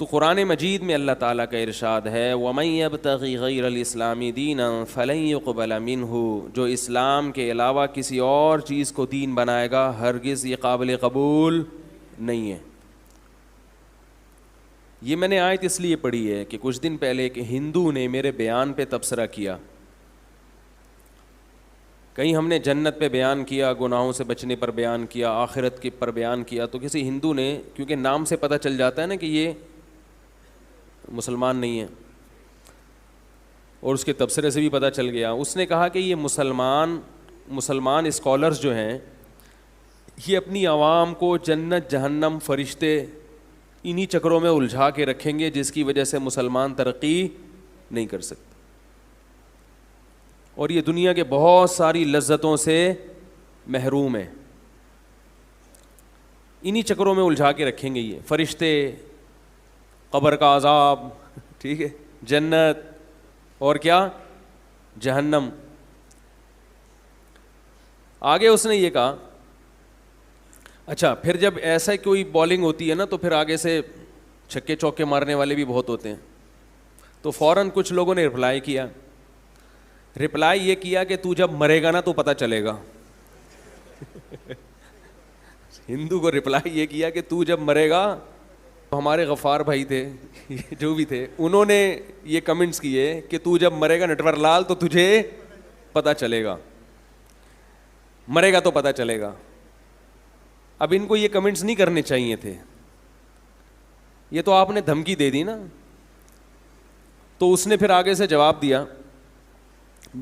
تو قرآن مجید میں اللہ تعالیٰ کا ارشاد ہے وَمَن يَبْتَغِ غَيْرَ الْإِسْلَامِ دِينًا فَلَن يُقْبَلَ مِنْهُ، جو اسلام کے علاوہ کسی اور چیز کو دین بنائے گا ہرگز یہ قابل قبول نہیں ہے۔ یہ میں نے آیت اس لیے پڑھی ہے کہ کچھ دن پہلے ایک ہندو نے میرے بیان پہ تبصرہ کیا، کہیں ہم نے جنت پہ بیان کیا، گناہوں سے بچنے پر بیان کیا، آخرت کے پر بیان کیا، تو کسی ہندو نے، کیونکہ نام سے پتہ چل جاتا ہے نا کہ یہ مسلمان نہیں ہے، اور اس کے تبصرے سے بھی پتہ چل گیا، اس نے کہا کہ یہ مسلمان اسکالرز جو ہیں یہ اپنی عوام کو جنت جہنم فرشتے انہی چکروں میں الجھا کے رکھیں گے جس کی وجہ سے مسلمان ترقی نہیں کر سکتے، اور یہ دنیا کے بہت ساری لذتوں سے محروم ہے، انہی چکروں میں الجھا کے رکھیں گے یہ فرشتے، قبر کا عذاب، ٹھیک ہے، جنت اور کیا جہنم۔ آگے اس نے یہ کہا اچھا پھر جب ایسا کوئی بالنگ ہوتی ہے نا تو پھر آگے سے چھکے چوکے مارنے والے بھی بہت ہوتے ہیں، تو فوراً کچھ لوگوں نے رپلائی یہ کیا کہ تو جب مرے گا نا تو پتہ چلے گا۔ ہندو کو رپلائی یہ کیا کہ تو جب مرے گا، ہمارے غفار بھائی تھے جو بھی تھے انہوں نے یہ کمنٹس کیے کہ تو جب مرے گا نٹور لال تو تجھے پتہ چلے گا، مرے گا تو پتہ چلے گا۔ اب ان کو یہ کمنٹس نہیں کرنے چاہیے تھے، یہ تو آپ نے دھمکی دے دی نا۔ تو اس نے پھر آگے سے جواب دیا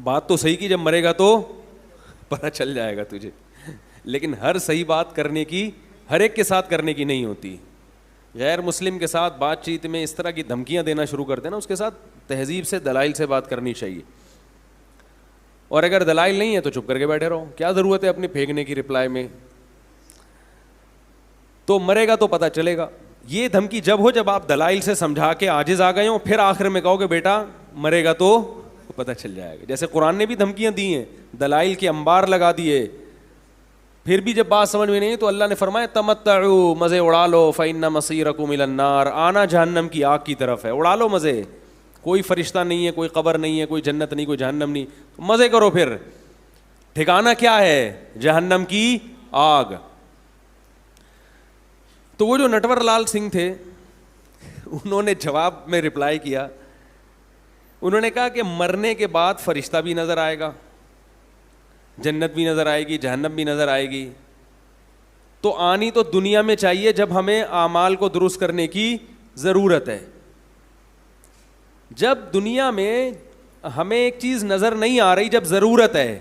بات تو صحیح کی، جب مرے گا تو پتہ چل جائے گا تجھے، لیکن ہر صحیح بات کرنے کی ہر ایک کے ساتھ کرنے کی نہیں ہوتی۔ غیر مسلم کے ساتھ بات چیت میں اس طرح کی دھمکیاں دینا شروع کرتے ہیں نا، اس کے ساتھ تہذیب سے دلائل سے بات کرنی چاہیے، اور اگر دلائل نہیں ہے تو چپ کر کے بیٹھے رہو، کیا ضرورت ہے اپنی پھینکنے کی رپلائی میں۔ تو مرے گا تو پتہ چلے گا، یہ دھمکی جب ہو جب آپ دلائل سے سمجھا کے عاجز آ گئے ہوں، پھر آخر میں کہو کہ بیٹا مرے گا تو پتہ چل جائے گا۔ جیسے قرآن نے بھی دھمکیاں دی ہیں، دلائل کے انبار لگا دیے، پھر بھی جب بات سمجھ میں نہیں تو اللہ نے فرمایا تمتعوا، مزے اڑا لو، فإن مصیرکم الی النار، آنا جہنم کی آگ کی طرف ہے، اڑا لو مزے، کوئی فرشتہ نہیں ہے، کوئی قبر نہیں ہے، کوئی جنت نہیں، کوئی جہنم نہیں، تو مزے کرو، پھر ٹھکانہ کیا ہے جہنم کی آگ۔ تو وہ جو نٹور لال سنگھ تھے انہوں نے جواب میں رپلائی کیا، انہوں نے کہا کہ مرنے کے بعد فرشتہ بھی نظر آئے گا، جنت بھی نظر آئے گی، جہنم بھی نظر آئے گی، تو آنی تو دنیا میں چاہیے جب ہمیں اعمال کو درست کرنے کی ضرورت ہے۔ جب دنیا میں ہمیں ایک چیز نظر نہیں آ رہی، جب ضرورت ہے،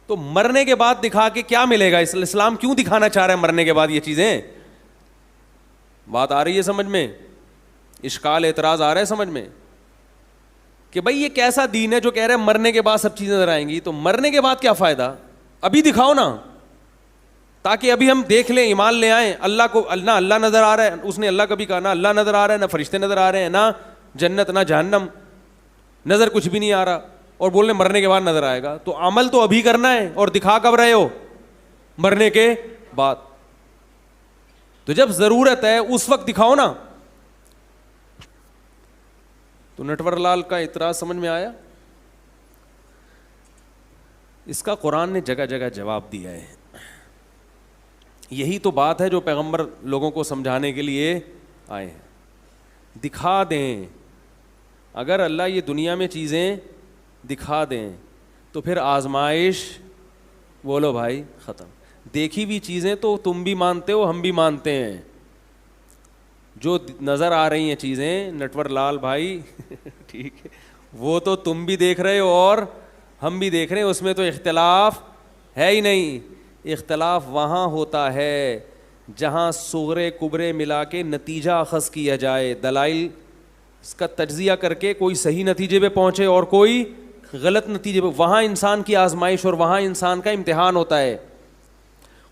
تو مرنے کے بعد دکھا کے کیا ملے گا؟ اسلام کیوں دکھانا چاہ رہا ہے مرنے کے بعد یہ چیزیں؟ بات آ رہی ہے سمجھ میں؟ اشکال اعتراض آ رہا ہے سمجھ میں کہ بھائی یہ کیسا دین ہے جو کہہ رہے ہیں مرنے کے بعد سب چیزیں نظر آئیں گی؟ تو مرنے کے بعد کیا فائدہ؟ ابھی دکھاؤ نا، تاکہ ابھی ہم دیکھ لیں، ایمان لے آئیں۔ اللہ کو نہ اللہ نظر آ رہا ہے، اس نے اللہ کبھی کہا نہ اللہ نظر آ رہا ہے، نہ فرشتے نظر آ رہے ہیں، نہ جنت نہ جہنم نظر، کچھ بھی نہیں آ رہا، اور بولنے مرنے کے بعد نظر آئے گا۔ تو عمل تو ابھی کرنا ہے، اور دکھا کب رہے ہو؟ مرنے کے بعد۔ تو جب ضرورت ہے اس وقت دکھاؤ نا۔ تو نٹور لال کا اعتراض سمجھ میں آیا؟ اس کا قرآن نے جگہ جگہ جواب دیا ہے۔ یہی تو بات ہے جو پیغمبر لوگوں کو سمجھانے کے لیے آئے ہیں۔ دکھا دیں، اگر اللہ یہ دنیا میں چیزیں دکھا دیں تو پھر آزمائش بولو بھائی ختم۔ دیکھی ہوئی چیزیں تو تم بھی مانتے ہو، ہم بھی مانتے ہیں، جو نظر آ رہی ہیں چیزیں نٹور لال بھائی ٹھیک ہے، وہ تو تم بھی دیکھ رہے ہو اور ہم بھی دیکھ رہے ہیں، اس میں تو اختلاف ہے ہی نہیں۔ اختلاف وہاں ہوتا ہے جہاں صغرے کبرے ملا کے نتیجہ اخذ کیا جائے، دلائل اس کا تجزیہ کر کے کوئی صحیح نتیجے پہ پہنچے اور کوئی غلط نتیجے پہ، وہاں انسان کی آزمائش اور وہاں انسان کا امتحان ہوتا ہے۔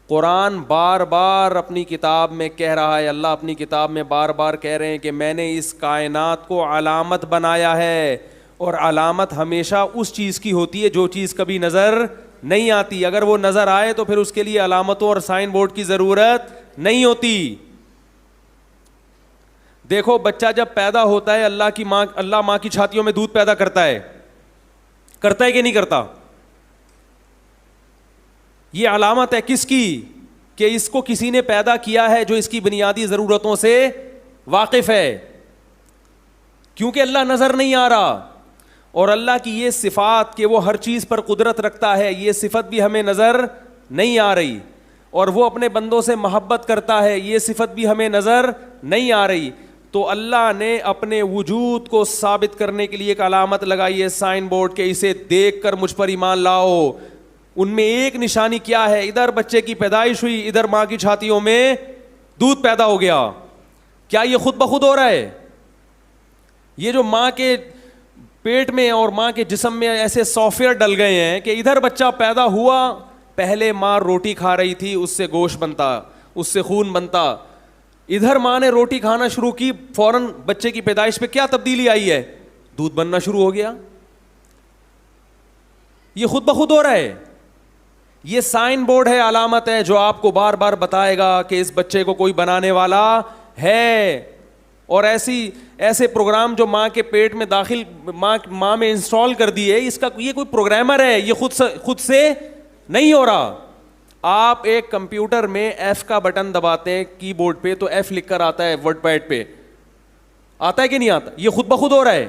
قرآن بار بار اپنی کتاب میں کہہ رہا ہے، اللہ اپنی کتاب میں بار بار کہہ رہے ہیں کہ میں نے اس کائنات کو علامت بنایا ہے، اور علامت ہمیشہ اس چیز کی ہوتی ہے جو چیز کبھی نظر نہیں آتی۔ اگر وہ نظر آئے تو پھر اس کے لیے علامتوں اور سائن بورڈ کی ضرورت نہیں ہوتی۔ دیکھو بچہ جب پیدا ہوتا ہے اللہ ماں کی چھاتیوں میں دودھ پیدا کرتا ہے کہ نہیں کرتا؟ یہ علامت ہے کس کی؟ کہ اس کو کسی نے پیدا کیا ہے جو اس کی بنیادی ضرورتوں سے واقف ہے. کیونکہ اللہ نظر نہیں آ رہا, اور اللہ کی یہ صفات کہ وہ ہر چیز پر قدرت رکھتا ہے, یہ صفت بھی ہمیں نظر نہیں آ رہی, اور وہ اپنے بندوں سے محبت کرتا ہے, یہ صفت بھی ہمیں نظر نہیں آ رہی. تو اللہ نے اپنے وجود کو ثابت کرنے کے لیے ایک علامت لگائی ہے, سائن بورڈ, کہ اسے دیکھ کر مجھ پر ایمان لاؤ. ان میں ایک نشانی کیا ہے؟ ادھر بچے کی پیدائش ہوئی, ادھر ماں کی چھاتیوں میں دودھ پیدا ہو گیا. کیا یہ خود بخود ہو رہا ہے؟ یہ جو ماں کے پیٹ میں اور ماں کے جسم میں ایسے سافٹ ویئر ڈل گئے ہیں کہ ادھر بچہ پیدا ہوا, پہلے ماں روٹی کھا رہی تھی, اس سے گوشت بنتا, اس سے خون بنتا. ادھر ماں نے روٹی کھانا شروع کی, فوراً بچے کی پیدائش پہ کیا تبدیلی آئی ہے؟ دودھ بننا شروع ہو گیا. یہ خود بخود ہو رہا ہے. یہ سائن بورڈ ہے, علامت ہے, جو آپ کو بار بار بتائے گا کہ اس بچے کو کوئی بنانے والا ہے. اور ایسے پروگرام جو ماں کے پیٹ میں داخل ماں میں انسٹال کر دیے, اس کا یہ کوئی پروگرامر ہے, یہ خود سے نہیں ہو رہا. آپ ایک کمپیوٹر میں ایف کا بٹن دباتے ہیں کی بورڈ پہ تو ایف لکھ کر آتا ہے ورڈ پیڈ پہ, آتا ہے کہ نہیں آتا؟ یہ خود بخود ہو رہا ہے.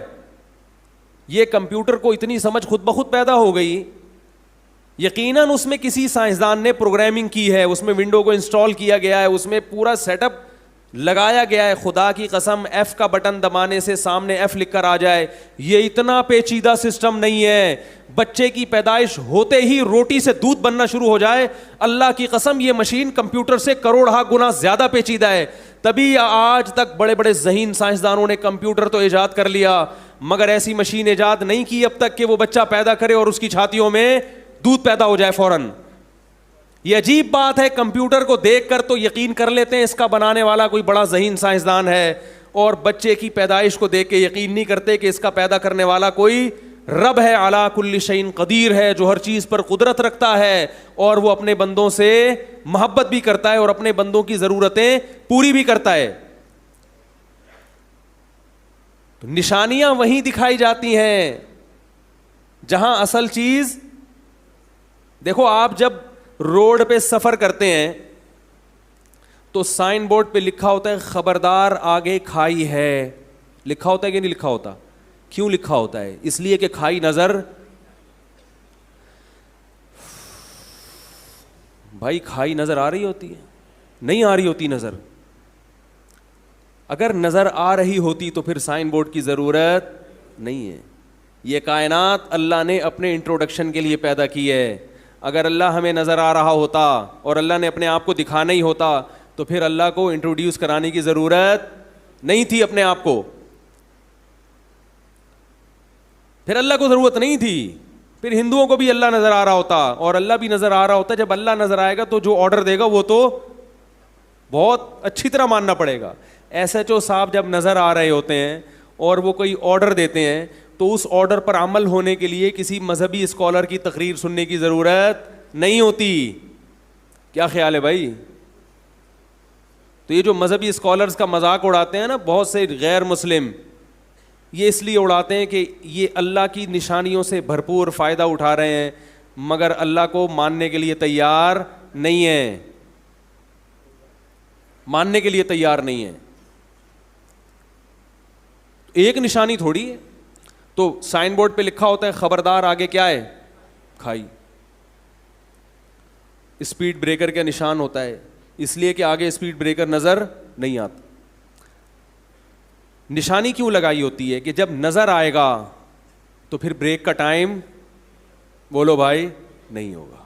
یہ کمپیوٹر کو اتنی سمجھ خود بخود پیدا ہو گئی, یقیناً اس میں کسی سائنسدان نے پروگرامنگ کی ہے, اس میں ونڈو کو انسٹال کیا گیا ہے, اس میں پورا سیٹ اپ لگایا گیا ہے. خدا کی قسم ایف کا بٹن دبانے سے سامنے ایف لکھ کر آ جائے, یہ اتنا پیچیدہ سسٹم نہیں ہے. بچے کی پیدائش ہوتے ہی روٹی سے دودھ بننا شروع ہو جائے, اللہ کی قسم یہ مشین کمپیوٹر سے کروڑ گنا زیادہ پیچیدہ ہے. تبھی آج تک بڑے بڑے ذہین سائنسدانوں نے کمپیوٹر تو ایجاد کر لیا, مگر ایسی مشین ایجاد نہیں کی اب تک کہ وہ بچہ پیدا کرے اور اس کی چھاتیوں میں دودھ پیدا ہو جائے فوراً. یہ عجیب بات ہے, کمپیوٹر کو دیکھ کر تو یقین کر لیتے ہیں اس کا بنانے والا کوئی بڑا ذہین سائنسدان ہے, اور بچے کی پیدائش کو دیکھ کے یقین نہیں کرتے کہ اس کا پیدا کرنے والا کوئی رب ہے, علی کل شیء قدیر ہے, جو ہر چیز پر قدرت رکھتا ہے, اور وہ اپنے بندوں سے محبت بھی کرتا ہے اور اپنے بندوں کی ضرورتیں پوری بھی کرتا ہے. تو نشانیاں وہیں دکھائی جاتی ہیں جہاں اصل چیز. دیکھو آپ جب روڈ پہ سفر کرتے ہیں تو سائن بورڈ پہ لکھا ہوتا ہے خبردار آگے کھائی ہے, لکھا ہوتا ہے کہ نہیں لکھا ہوتا؟ کیوں لکھا ہوتا ہے؟ اس لیے کہ کھائی نظر, بھائی کھائی نظر آ رہی ہوتی ہے, نہیں آ رہی ہوتی نظر. اگر نظر آ رہی ہوتی تو پھر سائن بورڈ کی ضرورت نہیں ہے. یہ کائنات اللہ نے اپنے انٹروڈکشن کے لیے پیدا کی ہے. اگر اللہ ہمیں نظر آ رہا ہوتا اور اللہ نے اپنے آپ کو دکھانا ہی ہوتا تو پھر اللہ کو انٹروڈیوس کرانے کی ضرورت نہیں تھی اپنے آپ کو, پھر اللہ کو ضرورت نہیں تھی. پھر ہندوؤں کو بھی اللہ نظر آ رہا ہوتا اور اللہ بھی نظر آ رہا ہوتا. جب اللہ نظر آئے گا تو جو آرڈر دے گا وہ تو بہت اچھی طرح ماننا پڑے گا. ایس ایچ او صاحب جب نظر آ رہے ہوتے ہیں اور وہ کوئی آرڈر دیتے ہیں تو اس آرڈر پر عمل ہونے کے لیے کسی مذہبی اسکالر کی تقریر سننے کی ضرورت نہیں ہوتی. کیا خیال ہے بھائی؟ تو یہ جو مذہبی اسکالرز کا مذاق اڑاتے ہیں نا بہت سے غیر مسلم, یہ اس لیے اڑاتے ہیں کہ یہ اللہ کی نشانیوں سے بھرپور فائدہ اٹھا رہے ہیں مگر اللہ کو ماننے کے لیے تیار نہیں ہیں, ماننے کے لیے تیار نہیں ہیں. ایک نشانی تھوڑی ہے. تو سائن بورڈ پہ لکھا ہوتا ہے خبردار آگے کیا ہے؟ کھائی. اسپیڈ بریکر کا نشان ہوتا ہے اس لیے کہ آگے اسپیڈ بریکر نظر نہیں آتا. نشانی کیوں لگائی ہوتی ہے؟ کہ جب نظر آئے گا تو پھر بریک کا ٹائم بولو بھائی نہیں ہوگا.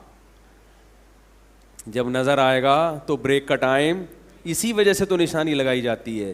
جب نظر آئے گا تو بریک کا ٹائم, اسی وجہ سے تو نشانی لگائی جاتی ہے.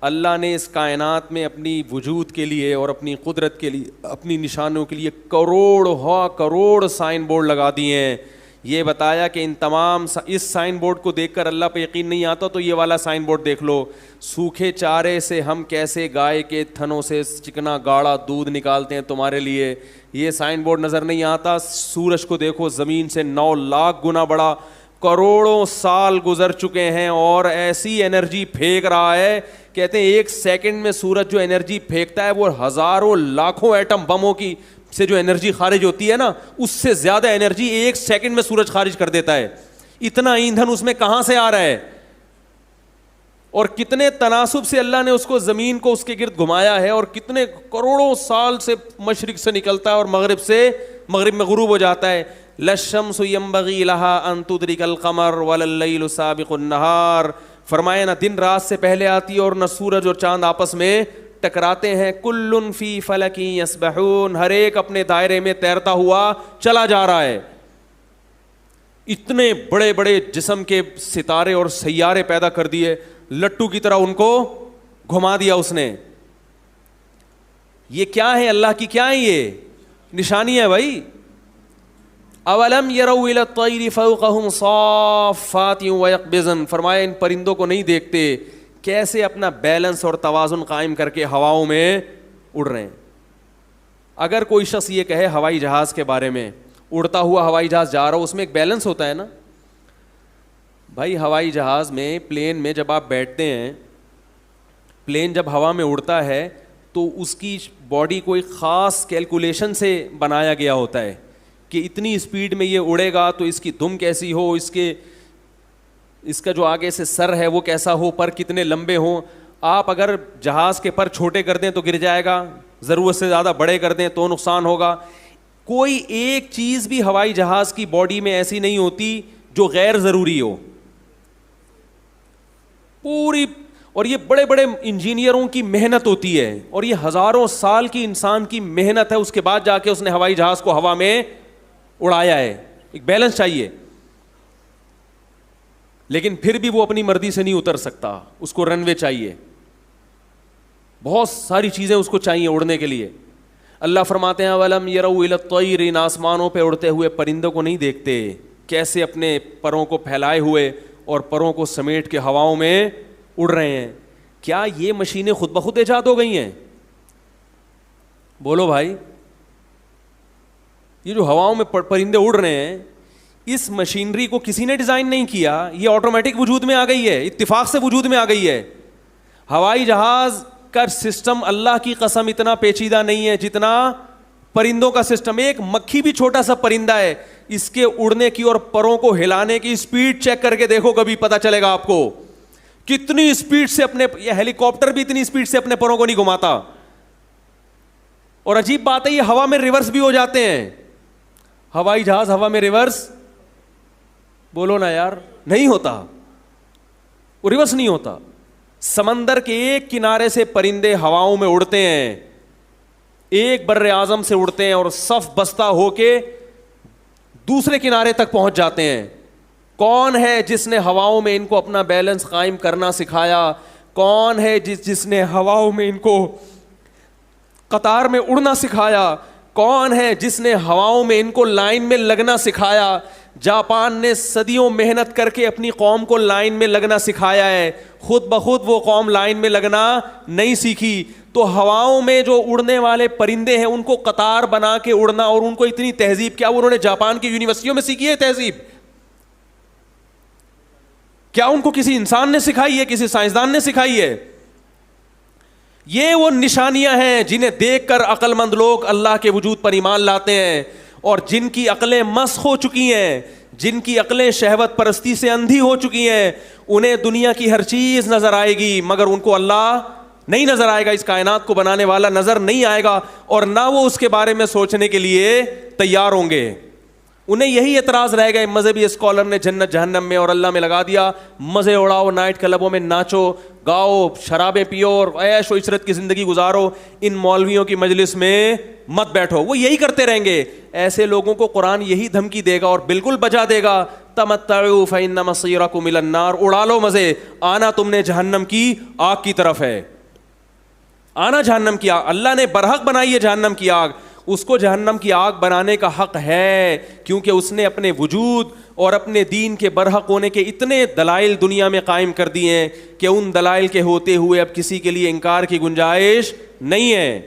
اللہ نے اس کائنات میں اپنی وجود کے لیے اور اپنی قدرت کے لیے, اپنی نشانوں کے لیے کروڑ سائن بورڈ لگا دیے ہیں. یہ بتایا کہ ان تمام اس سائن بورڈ کو دیکھ کر اللہ پہ یقین نہیں آتا تو یہ والا سائن بورڈ دیکھ لو, سوکھے چارے سے ہم کیسے گائے کے تھنوں سے چکنا گاڑا دودھ نکالتے ہیں تمہارے لیے. یہ سائن بورڈ نظر نہیں آتا. سورج کو دیکھو زمین سے 9 لاکھ گنا بڑا, کروڑوں سال گزر چکے ہیں اور ایسی انرجی پھینک رہا ہے. کہتے ہیں 1 سیکنڈ میں سورج جو انرجی پھینکتا ہے وہ ہزاروں لاکھوں ایٹم بموں کی سے جو انرجی خارج ہوتی ہے نا, اس سے زیادہ انرجی 1 سیکنڈ میں سورج خارج کر دیتا ہے. اتنا ایندھن اس میں کہاں سے آ رہا ہے, اور کتنے تناسب سے اللہ نے اس کو زمین کو اس کے گرد گھمایا ہے, اور کتنے کروڑوں سال سے مشرق سے نکلتا ہے اور مغرب میں غروب ہو جاتا ہے. للشمس ينبغي لها ان تدرك القمر ولا الليل سابق النهار. فرمایا نہ دن رات سے پہلے آتی ہے اور نہ سورج اور چاند آپس میں ٹکراتے ہیں. کل فی فلک یسبحون, ہر ایک اپنے دائرے میں تیرتا ہوا چلا جا رہا ہے. اتنے بڑے بڑے جسم کے ستارے اور سیارے پیدا کر دیے, لٹو کی طرح ان کو گھما دیا اس نے. یہ کیا ہے, اللہ کی کیا ہے یہ نشانی ہے بھائی. اولم یروا الی الطیر فوقہم صافات ویقبضن, فرمایا ان پرندوں کو نہیں دیکھتے کیسے اپنا بیلنس اور توازن قائم کر کے ہواؤں میں اڑ رہے ہیں. اگر کوئی شخص یہ کہے ہوائی جہاز کے بارے میں, اڑتا ہوا ہوائی جہاز جا رہا ہو, اس میں ایک بیلنس ہوتا ہے نا بھائی. ہوائی جہاز میں, پلین میں جب آپ بیٹھتے ہیں, پلین جب ہوا میں اڑتا ہے تو اس کی باڈی کو ایک خاص کیلکولیشن سے بنایا گیا ہوتا ہے کہ اتنی اسپیڈ میں یہ اڑے گا تو اس کی دم کیسی ہو, اس کا جو آگے سے سر ہے وہ کیسا ہو, پر کتنے لمبے ہوں. آپ اگر جہاز کے پر چھوٹے کر دیں تو گر جائے گا, ضرورت سے زیادہ بڑے کر دیں تو نقصان ہوگا. کوئی ایک چیز بھی ہوائی جہاز کی باڈی میں ایسی نہیں ہوتی جو غیر ضروری ہو پوری. اور یہ بڑے بڑے انجینئروں کی محنت ہوتی ہے, اور یہ ہزاروں سال کی انسان کی محنت ہے, اس کے بعد جا کے اس نے ہوائی جہاز کو ہوا میں اڑایا ہے. ایک بیلنس چاہیے, لیکن پھر بھی وہ اپنی مرضی سے نہیں اتر سکتا, اس کو رن وے چاہیے, بہت ساری چیزیں اس کو چاہیے اڑنے کے لیے. اللہ فرماتے ہیں وَلَمْ يَرَوْا إِلَى الطَّيْرِ, ان آسمانوں پہ اڑتے ہوئے پرندوں کو نہیں دیکھتے کیسے اپنے پروں کو پھیلائے ہوئے اور پروں کو سمیٹ کے ہواؤں میں اڑ رہے ہیں. کیا یہ مشینیں خود بخود ایجاد ہو گئی ہیں؟ بولو بھائی. یہ جو ہواؤں میں پرندے اڑ رہے ہیں, اس مشینری کو کسی نے ڈیزائن نہیں کیا, یہ آٹومیٹک وجود میں آ گئی ہے, اتفاق سے وجود میں آ گئی ہے. ہوائی جہاز کا سسٹم اللہ کی قسم اتنا پیچیدہ نہیں ہے جتنا پرندوں کا سسٹم. ایک مکھی بھی چھوٹا سا پرندہ ہے, اس کے اڑنے کی اور پروں کو ہلانے کی اسپیڈ چیک کر کے دیکھو, کبھی پتہ چلے گا آپ کو کتنی اسپیڈ سے اپنے, یہ ہیلی کاپٹر بھی اتنی اسپیڈ سے اپنے پروں کو نہیں گھماتا. اور عجیب بات ہے یہ ہوا میں ریورس بھی ہو جاتے ہیں. ہوائی جہاز ہوا میں ریورس, بولو نا یار, نہیں ہوتا, وہ ریورس نہیں ہوتا. سمندر کے ایک کنارے سے پرندے ہواؤں میں اڑتے ہیں, ایک بر اعظم سے اڑتے ہیں اور صف بستہ ہو کے دوسرے کنارے تک پہنچ جاتے ہیں. کون ہے جس نے ہواؤں میں ان کو اپنا بیلنس قائم کرنا سکھایا؟ کون ہے جس نے ہواؤں میں ان کو قطار میں اڑنا سکھایا؟ کون ہے جس نے ہواؤں میں ان کو لائن میں لگنا سکھایا؟ جاپان نے صدیوں محنت کر کے اپنی قوم کو لائن میں لگنا سکھایا ہے, خود بخود وہ قوم لائن میں لگنا نہیں سیکھی. تو ہواؤں میں جو اڑنے والے پرندے ہیں ان کو قطار بنا کے اڑنا, اور ان کو اتنی تہذیب, کیا انہوں نے جاپان کی یونیورسٹیوں میں سیکھی ہے تہذیب؟ کیا ان کو کسی انسان نے سکھائی ہے, کسی سائنسدان نے سکھائی ہے؟ یہ وہ نشانیاں ہیں جنہیں دیکھ کر عقل مند لوگ اللہ کے وجود پر ایمان لاتے ہیں, اور جن کی عقلیں مسخ ہو چکی ہیں, جن کی عقلیں شہوت پرستی سے اندھی ہو چکی ہیں, انہیں دنیا کی ہر چیز نظر آئے گی مگر ان کو اللہ نہیں نظر آئے گا. اس کائنات کو بنانے والا نظر نہیں آئے گا, اور نہ وہ اس کے بارے میں سوچنے کے لیے تیار ہوں گے. انہیں یہی اعتراض رہ گئے مذہبی اسکالر نے جنت جہنم میں اور اللہ میں لگا دیا. مزے اڑاؤ, نائٹ کلبوں میں ناچو گاؤ, شرابیں پیو اور عیش و عشرت کی زندگی گزارو, ان مولویوں کی مجلس میں مت بیٹھو. وہ یہی کرتے رہیں گے. ایسے لوگوں کو قرآن یہی دھمکی دے گا اور بالکل بجا دے گا, تمتعوا فإن مصيركم إلى النار, اڑا لو مزے, آنا تم نے جہنم کی آگ کی طرف ہے, آنا جہنم کی آگ. اللہ نے برحق بنائی ہے جہنم کی آگ, اس کو جہنم کی آگ بنانے کا حق ہے, کیونکہ اس نے اپنے وجود اور اپنے دین کے برحق ہونے کے اتنے دلائل دنیا میں قائم کر دیے ہیں کہ ان دلائل کے ہوتے ہوئے اب کسی کے لیے انکار کی گنجائش نہیں ہے.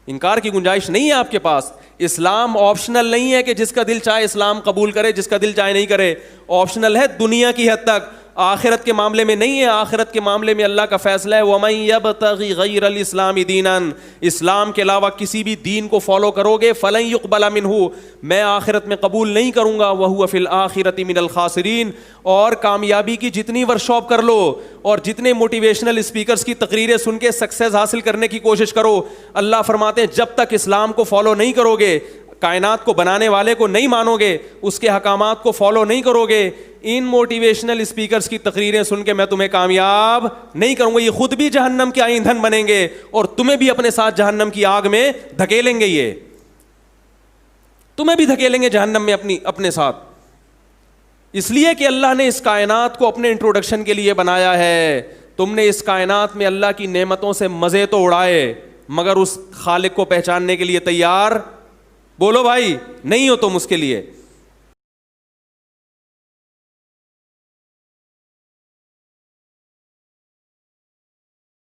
انکار کی گنجائش نہیں ہے آپ کے پاس. اسلام آپشنل نہیں ہے کہ جس کا دل چاہے اسلام قبول کرے, جس کا دل چاہے نہیں کرے. آپشنل ہے دنیا کی حد تک, آخرت کے معاملے میں نہیں ہے. آخرت کے معاملے میں اللہ کا فیصلہ ہے وَمَن يَبْتَغِ غَيْرَ الْإِسْلَامِ دِينًا, اسلام کے علاوہ کسی بھی دین کو فالو کرو گے فَلَن يُقْبَلَ مِنْهُ, میں آخرت میں قبول نہیں کروں گا. وَهُوَ فِي الْآخِرَةِ مِنَ الْخَاسِرِينَ. اور کامیابی کی جتنی ورکشاپ کر لو اور جتنے موٹیویشنل اسپیکرز کی تقریریں سن کے سکسیز حاصل کرنے کی کوشش کرو, اللہ فرماتے ہیں جب تک اسلام کو فالو نہیں کرو گے, کائنات کو بنانے والے کو نہیں مانو گے, اس کے حکامات کو فالو نہیں کرو گے, ان موٹیویشنل اسپیکرز کی تقریریں سن کے میں تمہیں کامیاب نہیں کروں گا. یہ خود بھی جہنم کے ایندھن بنیں گے اور تمہیں بھی اپنے ساتھ جہنم کی آگ میں دھکیلیں گے. یہ تمہیں بھی دھکیلیں گے جہنم میں اپنے ساتھ, اس لیے کہ اللہ نے اس کائنات کو اپنے انٹروڈکشن کے لیے بنایا ہے. تم نے اس کائنات میں اللہ کی نعمتوں سے مزے تو اڑائے مگر اس خالق کو پہچاننے کے لیے تیار, بولو بھائی, نہیں ہو تم اس کے لیے.